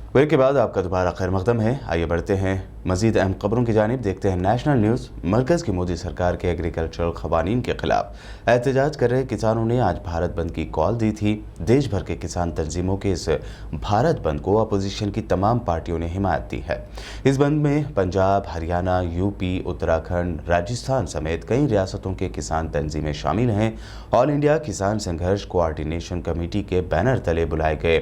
Break के बाद आपका दोबारा खैर मकदम है। आइए बढ़ते हैं मजीद अहम खबरों की जानिब। देखते हैं नेशनल न्यूज़। मरकज़ की मोदी सरकार के एग्रीकल्चरल क़वानीन के खिलाफ एहतजाज कर रहे किसानों ने आज भारत बंद की कॉल दी थी। देश भर के किसान तंजीमों के इस भारत बंद को अपोजिशन की तमाम पार्टियों ने हिमायत दी है। इस बंद में पंजाब, हरियाणा, यूपी, उत्तराखंड, राजस्थान समेत कई रियासतों के किसान तंजीमें शामिल हैं। ऑल इंडिया किसान संघर्ष कोऑर्डिनेशन कमेटी के बैनर तले बुलाए गए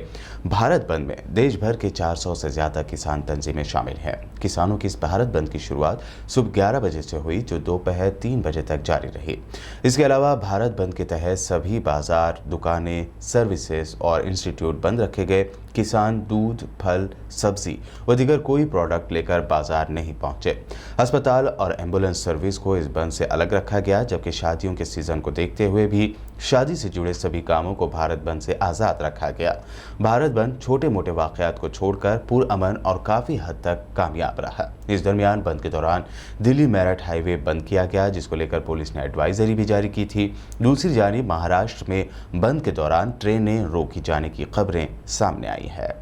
भारत बंद में देश भर के 400 से ज़्यादा किसान तंजीमें शामिल हैं। किसानों की इस भारत बंद की शुरुआत सुबह 11 बजे से हुई, जो दोपहर 3 बजे तक जारी रही। इसके अलावा भारत बंद के तहत सभी बाजार, दुकानें, सर्विसेज और इंस्टीट्यूट बंद रखे गए। किसान दूध, फल, सब्जी व दीगर कोई प्रोडक्ट लेकर बाजार नहीं पहुंचे। अस्पताल और एम्बुलेंस सर्विस को इस बंद से अलग रखा गया, जबकि शादियों के सीजन को देखते हुए भी शादी से जुड़े सभी कामों को भारत बंद से आज़ाद रखा गया। भारत बंद छोटे मोटे वाक़यात को छोड़कर पुरअमन और काफ़ी हद तक कामयाब रहा। इस दरमियान बंद के दौरान दिल्ली मेरठ हाईवे बंद किया गया, जिसको लेकर पुलिस ने एडवाइजरी भी जारी की थी। दूसरी जानिब महाराष्ट्र में बंद के दौरान ट्रेनें रोकी जाने की खबरें सामने आई है।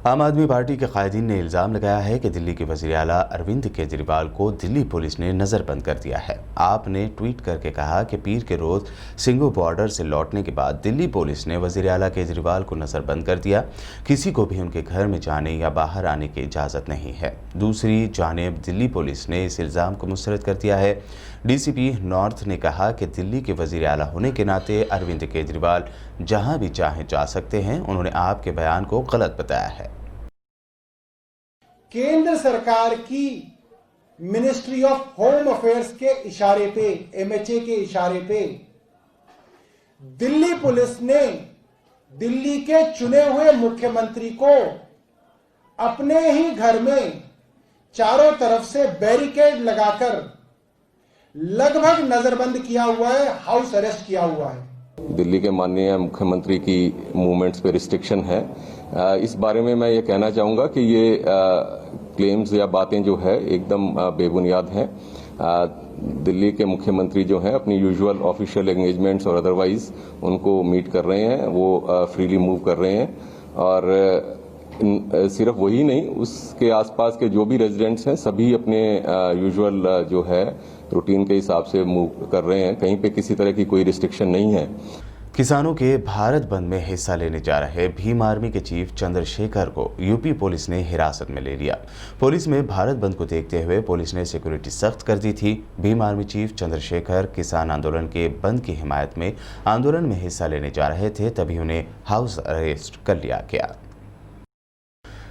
आम आदमी पार्टी के कायदीन ने इल्ज़ाम लगाया है कि दिल्ली के वज़ीर आला अरविंद केजरीवाल को दिल्ली पुलिस ने नज़रबंद कर दिया है। आप ने ट्वीट करके कहा कि पीर के रोज़ सिंघू बॉर्डर से लौटने के बाद दिल्ली पुलिस ने वज़ीर आला केजरीवाल को नज़रबंद कर दिया। किसी को भी उनके घर में जाने या बाहर आने की इजाज़त नहीं है। दूसरी जानिब दिल्ली पुलिस ने इस इल्ज़ाम को मुस्तरद कर दिया है। डीसीपी नॉर्थ ने कहा कि दिल्ली के वज़ीर आला होने के नाते अरविंद केजरीवाल जहां भी चाहें जा सकते हैं। उन्होंने आपके बयान को गलत बताया है। केंद्र सरकार की मिनिस्ट्री ऑफ होम अफेयर्स के इशारे पे, एमएचए के इशारे पे दिल्ली पुलिस ने दिल्ली के चुने हुए मुख्यमंत्री को अपने ही घर में चारों तरफ से बैरिकेड लगाकर लगभग नजरबंद किया हुआ है, हाउस अरेस्ट किया हुआ है। दिल्ली के माननीय मुख्यमंत्री की मूवमेंट्स पे रिस्ट्रिक्शन है। इस बारे में मैं ये कहना चाहूँगा कि ये क्लेम्स या बातें जो है एकदम बेबुनियाद हैं। दिल्ली के मुख्यमंत्री जो हैं अपनी यूजुअल ऑफिशियल एंगेजमेंट्स और अदरवाइज उनको मीट कर रहे हैं, वो फ्रीली मूव कर रहे हैं। और सिर्फ वही नहीं, उसके आसपास के जो भी रेजिडेंट्स हैं सभी अपने यूजुअल जो है रूटीन के हिसाब से मूव कर रहे हैं। कहीं पे किसी तरह की कोई रिस्ट्रिक्शन नहीं है। किसानों के भारत बंद में हिस्सा लेने जा रहे भीम आर्मी के चीफ चंद्रशेखर को यूपी पुलिस ने हिरासत में ले लिया। पुलिस में भारत बंद को देखते हुए पुलिस ने सिक्योरिटी सख्त कर दी थी। भीम आर्मी चीफ चंद्रशेखर किसान आंदोलन के बंद की हिमायत में आंदोलन में हिस्सा लेने जा रहे थे, तभी उन्हें हाउस अरेस्ट कर लिया गया।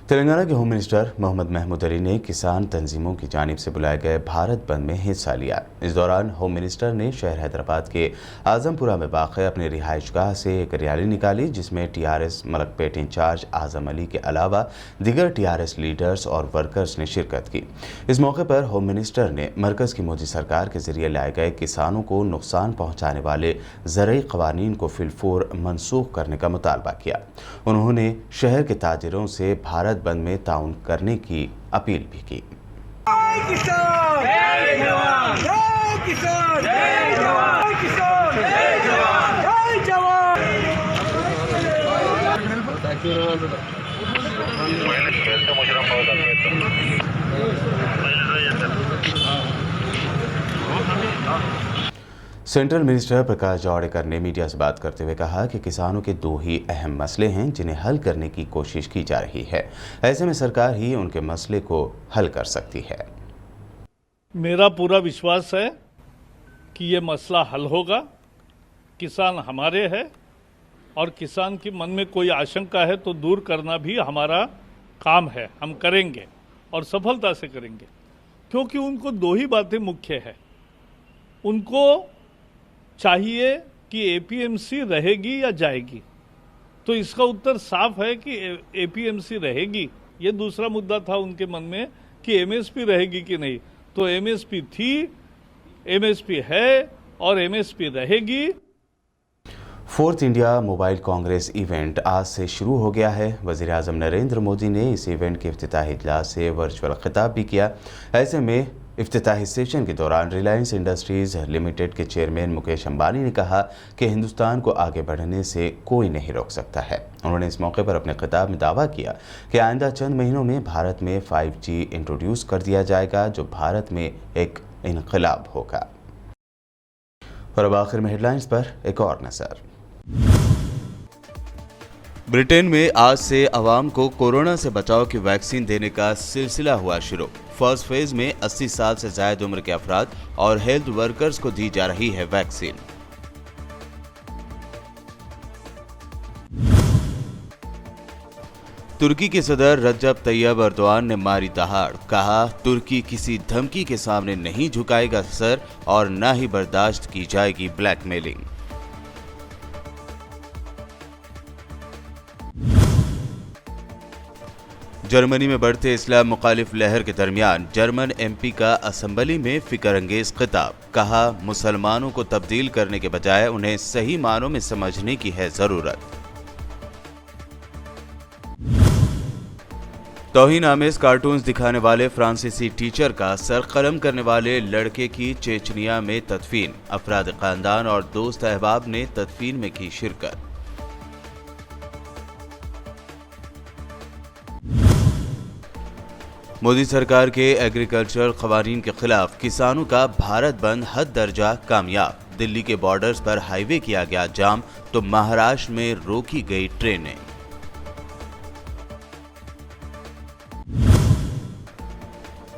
तेलंगाना के होम मिनिस्टर मोहम्मद महमूद अली ने किसान तंजीमों की जानिब से बुलाए गए भारत बंद में हिस्सा लिया। इस दौरान होम मिनिस्टर ने शहर हैदराबाद के आजमपुरा में वाक़ अपने रिहाइशगाह से एक रैली निकाली, जिसमें टीआरएस मलकपेट इंचार्ज आजम अली के अलावा दीगर टीआरएस लीडर्स और वर्कर्स ने शिरकत की। इस मौके पर होम मिनिस्टर ने मरकज़ की मोदी सरकार के जरिए लाए गए किसानों को नुकसान पहुँचाने वाले ज़रई क़वानीन को फिलफौर मनसूख करने का मुतालबा किया। उन्होंने शहर के ताजिरों से भारत बंद में ताउन करने की अपील भी की। सेंट्रल मिनिस्टर प्रकाश जावड़ेकर ने मीडिया से बात करते हुए कहा कि किसानों के दो ही अहम मसले हैं जिन्हें हल करने की कोशिश की जा रही है। ऐसे में सरकार ही उनके मसले को हल कर सकती है। मेरा पूरा विश्वास है कि ये मसला हल होगा। किसान हमारे हैं और किसान के मन में कोई आशंका है तो दूर करना भी हमारा काम है। हम करेंगे और सफलता से करेंगे, क्योंकि उनको दो ही बातें मुख्य है। उनको चाहिए कि एपीएमसी रहेगी या जाएगी, तो इसका उत्तर साफ है कि एपीएमसी रहेगी। ये दूसरा मुद्दा था उनके मन में कि एमएसपी रहेगी कि नहीं, तो एमएसपी थी, एमएसपी है और एमएसपी रहेगी। Fourth India mobile Congress event आज से शुरू हो गया है। वज़ीर आज़म नरेंद्र मोदी ने इस इवेंट के इफ्तिताही इजलास से वर्चुअल खिताब भी किया। ऐसे में इफ्तिताही सेशन के दौरान रिलायंस इंडस्ट्रीज लिमिटेड के चेयरमैन मुकेश अंबानी ने कहा कि हिंदुस्तान को आगे बढ़ने से कोई नहीं रोक सकता है। उन्होंने इस मौके पर अपने खिताब में दावा किया कि आइंदा चंद महीनों में भारत में 5G इंट्रोड्यूस कर दिया जाएगा, जो भारत में एक इनकलाब होगा। और अब आखिर में हेडलाइंस पर एक और नजर। ब्रिटेन में आज से आवाम को कोरोना से बचाव की वैक्सीन देने का सिलसिला हुआ शुरू। फर्स्ट फेज में 80 साल से ज्यादा उम्र के अफराद और हेल्थ वर्कर्स को दी जा रही है वैक्सीन। तुर्की के सदर रजब तैयब अर्दोआन ने मारी दहाड़, कहा तुर्की किसी धमकी के सामने नहीं झुकाएगा सर और न ही बर्दाश्त की जाएगी ब्लैकमेलिंग। जर्मनी में बढ़ते इस्लाम मुखालिफ लहर के दरमियान जर्मन MP का असेंबली में फिक्रअंगेज खिताब, कहा मुसलमानों को तब्दील करने के बजाय उन्हें सही मानों में समझने की है जरूरत। तौहीन आमेज कार्टून्स दिखाने वाले फ्रांसीसी टीचर का सर कलम करने वाले लड़के की चेचनिया में तदफीन, अफराद खानदान और दोस्त अहबाब ने तदफीन में की शिरकत। मोदी सरकार के एग्रीकल्चरल कवानीन के खिलाफ किसानों का भारत बंद हद दर्जा कामयाब। दिल्ली के बॉर्डर्स पर हाईवे किया गया जाम तो महाराष्ट्र में रोकी गई ट्रेनें।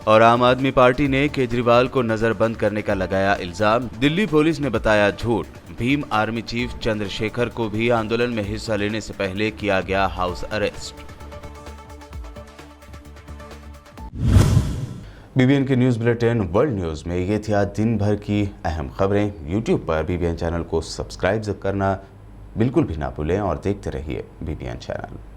और आम आदमी पार्टी ने केजरीवाल को नजरबंद करने का लगाया इल्जाम, दिल्ली पुलिस ने बताया झूठ। भीम आर्मी चीफ चंद्रशेखर को भी आंदोलन में हिस्सा लेने से पहले किया गया हाउस अरेस्ट। BBN के न्यूज़ बुलेटिन वर्ल्ड न्यूज़ में ये थी आज दिन भर की अहम खबरें। YouTube पर BBN चैनल को सब्सक्राइब करना बिल्कुल भी ना भूलें और देखते रहिए BBN चैनल।